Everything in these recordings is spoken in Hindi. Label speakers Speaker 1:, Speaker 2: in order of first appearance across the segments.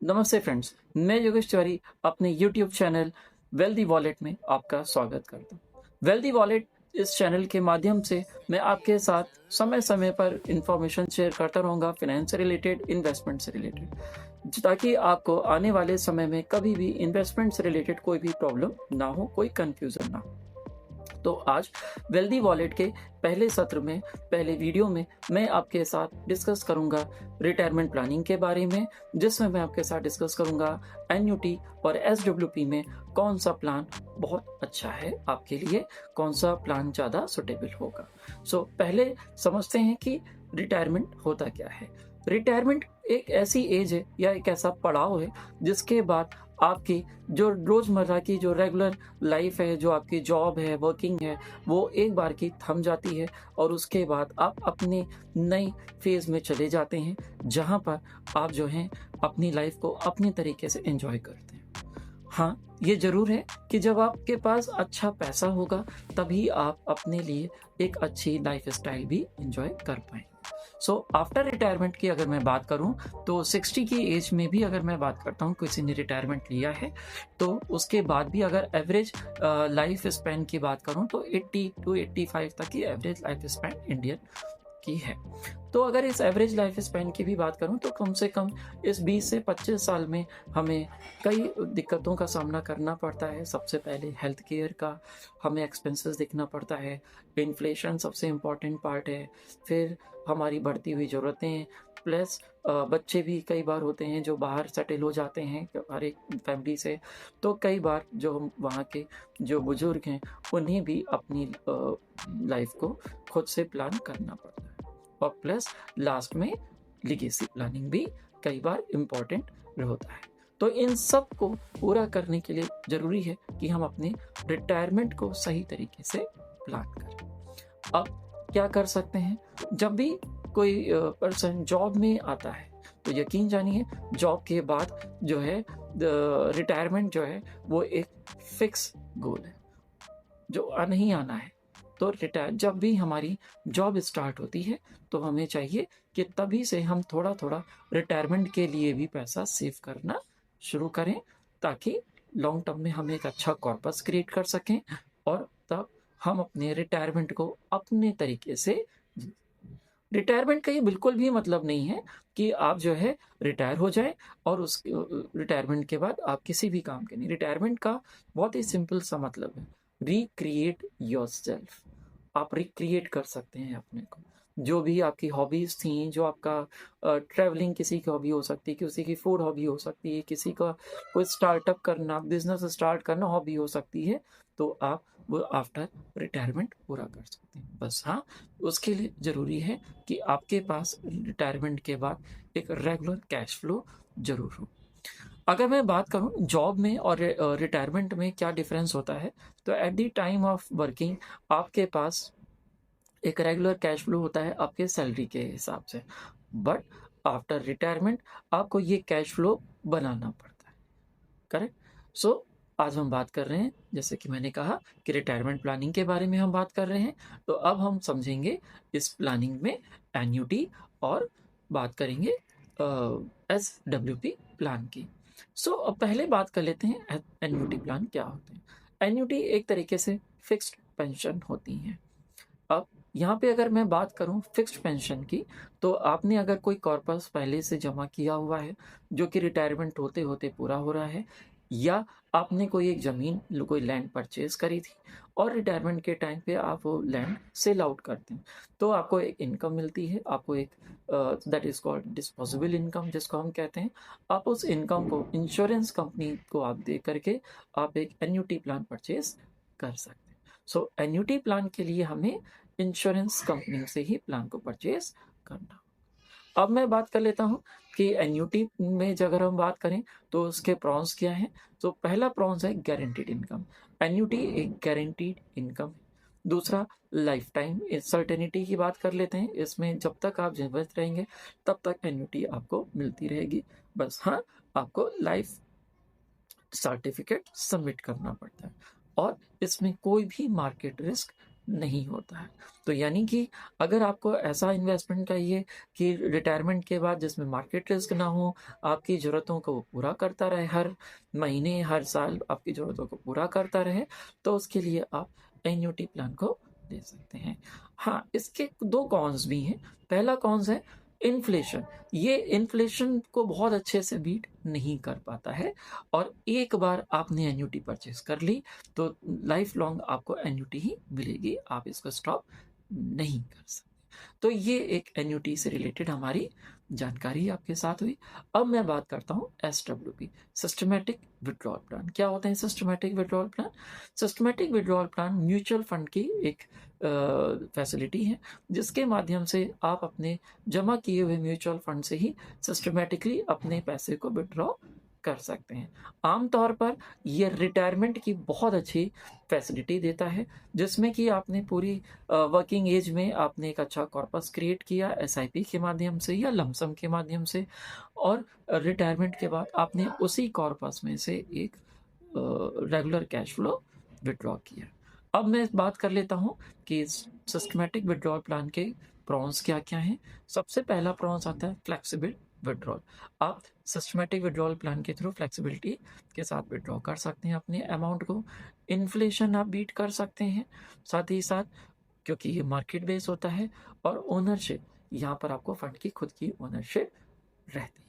Speaker 1: नमस्ते फ्रेंड्स, मैं योगेश तिवारी अपने यूट्यूब चैनल वेल्दी वॉलेट में आपका स्वागत करता हूँ। वेल्दी वॉलेट इस चैनल के माध्यम से मैं आपके साथ समय-समय पर इंफॉर्मेशन शेयर करता रहूँगा फाइनेंस से रिलेटेड, इन्वेस्टमेंट से रिलेटेड, ताकि आपको आने वाले समय में कभी भी इन्वेस्टमेंट से रिलेटेड कोई भी प्रॉब्लम ना हो, कोई कन्फ्यूज़न ना हो। तो आज वेल्दी वॉलेट के पहले सत्र में, पहले वीडियो में मैं आपके साथ डिस्कस करूंगा रिटायरमेंट प्लानिंग के बारे में, जिसमें मैं आपके साथ डिस्कस करूंगा एन्युटी और एसडब्ल्यूपी में कौन सा प्लान बहुत अच्छा है आपके लिए, कौन सा प्लान ज़्यादा सुटेबल होगा। पहले समझते हैं कि रिटायरमेंट होता क्या है। रिटायरमेंट एक ऐसी एज है या एक ऐसा पड़ाव है जिसके बाद आपकी जो रोज़मर्रा की जो रेगुलर लाइफ है, जो आपकी जॉब है, वर्किंग है, वो एक बार की थम जाती है और उसके बाद आप अपने नई फ़ेज़ में चले जाते हैं, जहाँ पर आप जो हैं अपनी लाइफ को अपने तरीके से एन्जॉय करते हैं। हाँ, ये ज़रूर है कि जब आपके पास अच्छा पैसा होगा, तभी आप अपने लिए एक अच्छी लाइफ़स्टाइल भी एन्जॉय कर पाएँगे। आफ्टर रिटायरमेंट की अगर मैं बात करूँ, तो 60 की एज में भी अगर मैं बात करता हूँ, किसी ने रिटायरमेंट लिया है, तो उसके बाद भी अगर एवरेज लाइफ स्पैन की बात करूँ, तो 80 टू 85 तक की एवरेज लाइफ स्पैन इंडियन की है। तो अगर इस एवरेज लाइफ स्पैन की भी बात करूँ, तो कम से कम इस 20 से 25 साल में हमें कई दिक्कतों का सामना करना पड़ता है। सबसे पहले हेल्थ केयर का हमें एक्सपेंसेस देखना पड़ता है, इन्फ्लेशन सबसे इम्पोर्टेंट पार्ट है, फिर हमारी बढ़ती हुई ज़रूरतें, प्लस बच्चे भी कई बार होते हैं जो बाहर सेटल हो जाते हैं हर एक फैमिली से, तो कई बार जो हम वहाँ के जो बुज़ुर्ग हैं, उन्हें भी अपनी लाइफ को खुद से प्लान करना पड़ता है। और प्लस लास्ट में लीगेसी प्लानिंग भी कई बार इम्पोर्टेंट होता है। तो इन सब को पूरा करने के लिए ज़रूरी है कि हम अपने रिटायरमेंट को सही तरीके से प्लान करें। अब क्या कर सकते हैं, जब भी कोई पर्सन जॉब में आता है, तो यकीन जानिए जॉब के बाद जो है रिटायरमेंट जो है वो एक फिक्स गोल है, जो नहीं आना है। तो रिटायर जब भी हमारी जॉब स्टार्ट होती है, तो हमें चाहिए कि तभी से हम थोड़ा-थोड़ा रिटायरमेंट के लिए भी पैसा सेव करना शुरू करें, ताकि लॉन्ग टर्म में हम एक अच्छा कॉर्पस क्रिएट कर सकें और तब हम अपने रिटायरमेंट को अपने तरीके से जी रिटायरमेंट का ये बिल्कुल भी मतलब नहीं है कि आप जो है रिटायर हो जाएँ और उस रिटायरमेंट के बाद आप किसी भी काम के नहीं। रिटायरमेंट का बहुत ही सिंपल सा मतलब है, रिक्रिएट योरसेल्फ। आप रिक्रिएट कर सकते हैं अपने को। जो भी आपकी हॉबीज़ थी, जो आपका ट्रैवलिंग किसी की हॉबी हो सकती है, किसी की फूड हॉबी हो सकती है, किसी का कोई स्टार्टअप करना, बिज़नेस स्टार्ट करना हॉबी हो सकती है, तो आप वो आफ्टर रिटायरमेंट पूरा कर सकते हैं। बस हाँ, उसके लिए ज़रूरी है कि आपके पास रिटायरमेंट के बाद एक रेगुलर कैश फ्लो ज़रूर हो। अगर मैं बात करूँ जॉब में और रिटायरमेंट में क्या डिफ़रेंस होता है, तो at the time of working आपके पास एक रेगुलर कैश फ्लो होता है आपके सैलरी के हिसाब से। बट आफ्टर रिटायरमेंट आपको ये कैश फ्लो बनाना पड़ता है। करेक्ट? आज हम बात कर रहे हैं, जैसे कि मैंने कहा कि रिटायरमेंट प्लानिंग के बारे में हम बात कर रहे हैं, तो अब हम समझेंगे इस प्लानिंग में एन्युटी और बात करेंगे एसडब्ल्यूपी प्लान की। अब पहले बात कर लेते हैं एन्युटी प्लान क्या होते हैं। एन्युटी एक तरीके से फिक्स्ड पेंशन होती हैं। अब यहाँ पे अगर मैं बात करूँ फिक्स्ड पेंशन की, तो आपने अगर कोई कॉर्पस पहले से जमा किया हुआ है, जो कि रिटायरमेंट होते-होते पूरा हो रहा है, या आपने कोई एक ज़मीन कोई लैंड परचेज़ करी थी और रिटायरमेंट के टाइम पे आप वो लैंड सेल आउट करते हैं, तो आपको एक इनकम मिलती है, आपको एक that is called disposable income जिसको हम कहते हैं। आप उस इनकम को इंश्योरेंस कंपनी को आप दे करके आप एक एन्युटी प्लान परचेज़ कर सकते हैं। एन्युटी प्लान के लिए हमें इंश्योरेंस कंपनी से ही प्लान को परचेज़ करना। अब मैं बात कर लेता हूँ कि एन्युटी में अगर हम बात करें, तो उसके प्रॉन्स क्या हैं? तो पहला प्रॉन्स है गारंटीड इनकम। एन्युटी एक गारंटीड इनकम है। दूसरा लाइफ टाइम सर्टेनिटी की बात कर लेते हैं। इसमें जब तक आप जीवित रहेंगे, तब तक एन्युटी आपको मिलती रहेगी। बस हाँ, आपको लाइफ सर्टिफिकेट सबमिट करना पड़ता है और इसमें कोई भी मार्केट रिस्क नहीं होता है। तो यानी कि अगर आपको ऐसा इन्वेस्टमेंट चाहिए कि रिटायरमेंट के बाद जिसमें मार्केट रिस्क ना हो, आपकी ज़रूरतों को वो पूरा करता रहे, हर महीने, हर साल आपकी ज़रूरतों को पूरा करता रहे, तो उसके लिए आप एन्युटी प्लान को ले सकते हैं। हाँ, इसके 2 कॉन्स भी हैं। पहला कॉन्स है इन्फ्लेशन। ये इन्फ्लेशन को बहुत अच्छे से बीट नहीं कर पाता है, और एक बार आपने एन्युटी परचेज़ कर ली, तो लाइफ लॉन्ग आपको एन्युटी ही मिलेगी, आप इसको स्टॉप नहीं कर सकते। तो ये एक एन्युटी से रिलेटेड हमारी जानकारी आपके साथ हुई। अब मैं बात करता हूँ SWP, सिस्टमैटिक विड्रॉल प्लान। क्या होता है systematic withdrawal plan? Systematic withdrawal plan mutual fund की एक फैसिलिटी है, जिसके माध्यम से आप अपने जमा किए हुए म्यूचुअल फंड से ही सिस्टमैटिकली अपने पैसे को विड्रॉ कर सकते हैं। आमतौर पर ये रिटायरमेंट की बहुत अच्छी फैसिलिटी देता है, जिसमें कि आपने पूरी वर्किंग एज में आपने एक अच्छा कॉर्पस क्रिएट किया SIP के माध्यम से या लमसम के माध्यम से, और रिटायरमेंट के बाद आपने उसी कॉर्पस में से एक रेगुलर कैश फ्लो विड्रॉ किया। अब मैं बात कर लेता हूँ कि सिस्टमैटिक विड्रॉल प्लान के प्रॉन्स क्या-क्या हैं। सबसे पहला प्रॉन्स आता है फ्लेक्सिबल विड्रॉल। आप सिस्टमैटिक विड्रॉल प्लान के थ्रू फ्लेक्सिबिलिटी के साथ विड्रॉ कर सकते हैं अपने अमाउंट को। इन्फ्लेशन आप बीट कर सकते हैं, साथ ही साथ क्योंकि ये मार्केट बेस होता है, और ओनरशिप, यहाँ पर आपको फंड की खुद की ओनरशिप रहती है।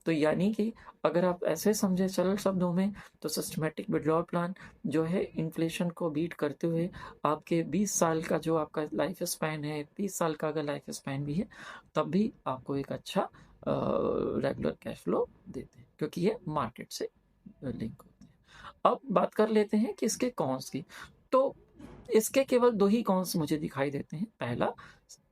Speaker 1: तो यानी कि अगर आप ऐसे समझे सरल शब्दों में, तो सिस्टमैटिक विड्रॉल प्लान जो है इन्फ्लेशन को बीट करते हुए आपके 20 साल का जो आपका लाइफ स्पैन है, 30 साल का अगर लाइफ स्पैन भी है, तब भी आपको एक अच्छा रेगुलर कैश फ्लो देते हैं, क्योंकि ये मार्केट से लिंक होते हैं। अब बात कर लेते हैं कि इसके कॉन्स की। तो इसके केवल 2 ही कॉन्स मुझे दिखाई देते हैं। पहला,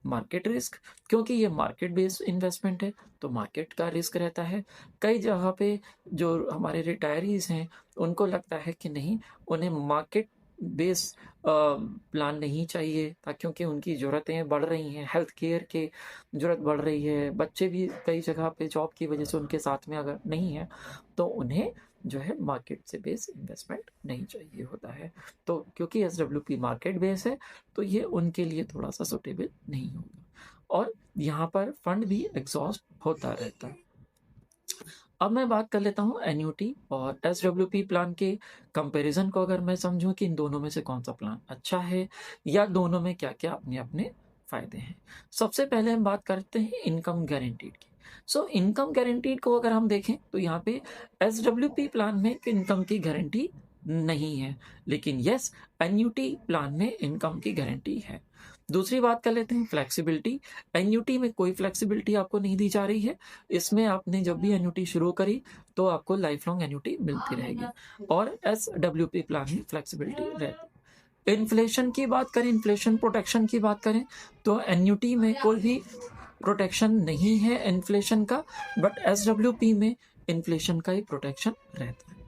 Speaker 1: मार्केट रिस्क, क्योंकि ये मार्केट बेस्ड इन्वेस्टमेंट है, तो मार्केट का रिस्क रहता है। कई जगह पे जो हमारे रिटायरीज़ हैं, उनको लगता है कि नहीं, उन्हें मार्केट बेस्ड प्लान नहीं चाहिए, क्योंकि उनकी ज़रूरतें बढ़ रही हैं, हेल्थ केयर की ज़रूरत बढ़ रही है, बच्चे भी कई जगह पे जॉब की वजह से उनके साथ में अगर नहीं है, तो उन्हें जो है मार्केट से बेस्ड इन्वेस्टमेंट नहीं चाहिए होता है। तो क्योंकि SWP मार्केट बेस है, तो ये उनके लिए थोड़ा-सा सूटेबल नहीं होगा, और यहाँ पर फंड भी एग्ज़ॉस्ट होता रहता है। अब मैं बात कर लेता हूँ एन्युटी और SWP प्लान के कंपैरिज़न को, अगर मैं समझूँ कि इन दोनों में से कौन-सा प्लान अच्छा है, या दोनों में क्या-क्या अपने-अपने फ़ायदे हैं। सबसे पहले हम बात करते हैं इनकम गारंटीड की। इनकम गारंटीड को अगर हम देखें, तो यहाँ पे SWP प्लान में इनकम की गारंटी नहीं है, लेकिन येस, एन्युटी प्लान में इनकम की गारंटी है। दूसरी बात कर लेते हैं फ्लेक्सिबिलिटी। एन्युटी में कोई फ्लेक्सिबिलिटी आपको नहीं दी जा रही है। इसमें आपने जब भी एन्युटी शुरू करी, तो आपको लाइफ लॉन्ग एन्युटी मिलती रहेगी, और SWP प्लान में फ्लेक्सिबिलिटी रहती है। इन्फ्लेशन की बात करें, इन्फ्लेशन प्रोटेक्शन की बात करें, तो एन्युटी में कोई भी प्रोटेक्शन नहीं है इन्फ्लेशन का, बट SWP में इन्फ्लेशन का ही प्रोटेक्शन रहता है।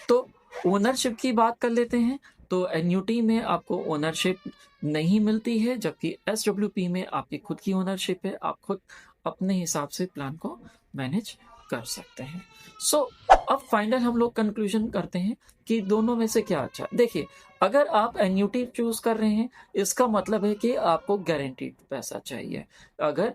Speaker 1: तो ओनरशिप की बात कर लेते हैं, तो एन्युटी में आपको ओनरशिप नहीं मिलती है, जबकि SWP में आपकी खुद की ओनरशिप है, आप खुद अपने हिसाब से प्लान को मैनेज कर सकते हैं। अब फाइनल हम लोग कंक्लूजन करते हैं कि दोनों में से क्या अच्छा है। देखिए, अगर आप एन्युटी चूज़ कर रहे हैं, इसका मतलब है कि आपको गारंटीड पैसा चाहिए। अगर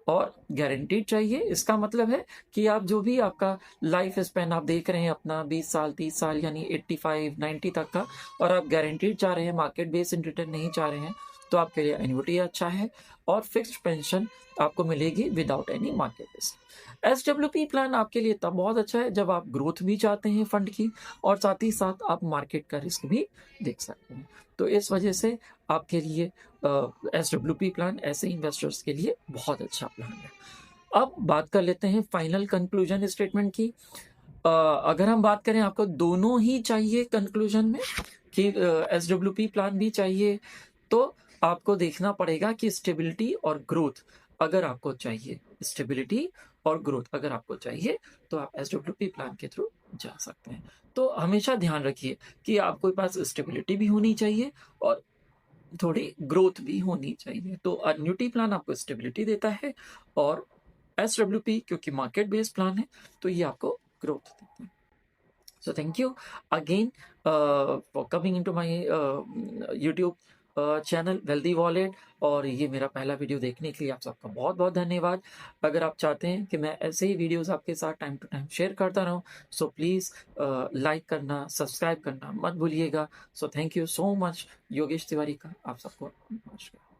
Speaker 1: और गारंटीड चाहिए, इसका मतलब है कि आप जो भी आपका लाइफ स्पैन आप देख रहे हैं अपना 20 साल, 30 साल, यानी 85, 90 तक का, और आप गारंटीड चाह रहे हैं, मार्केट बेस्ड रिटर्न नहीं चाह रहे हैं, तो आपके लिए एन्युटी अच्छा है, और फिक्स्ड पेंशन आपको मिलेगी without any market risk. SWP plan आपके लिए तब बहुत अच्छा है जब आप ग्रोथ भी चाहते हैं फंड की, और साथ ही साथ आप मार्केट का रिस्क भी देख सकते हैं। तो इस वजह से आपके लिए SWP प्लान ऐसे इन्वेस्टर्स के लिए बहुत अच्छा प्लान है। अब बात कर लेते हैं फाइनल कंक्लूजन स्टेटमेंट की। अगर हम बात करें आपको दोनों ही चाहिए कंक्लूजन में, कि SWP प्लान भी चाहिए, तो आपको देखना पड़ेगा कि स्टेबिलिटी और ग्रोथ अगर आपको चाहिए, स्टेबिलिटी और ग्रोथ अगर आपको चाहिए, तो आप SWP प्लान के थ्रू जा सकते हैं। तो हमेशा ध्यान रखिए कि आपके पास स्टेबिलिटी भी होनी चाहिए और थोड़ी ग्रोथ भी होनी चाहिए। तो एन्युटी प्लान आपको स्टेबिलिटी देता है, और SWP क्योंकि मार्केट बेस्ड प्लान है, तो ये आपको ग्रोथ देता है। So thank you again for coming into my YouTube channel wealthy wallet और ये मेरा पहला वीडियो देखने के लिए आप सबका बहुत-बहुत धन्यवाद। अगर आप चाहते हैं कि मैं ऐसे ही वीडियोज़ आपके साथ टाइम टू टाइम शेयर करता रहूँ, सो प्लीज़ लाइक करना, सब्सक्राइब करना मत भूलिएगा। So thank you so much. Yogesh Tiwari का आप सबको नमस्कार।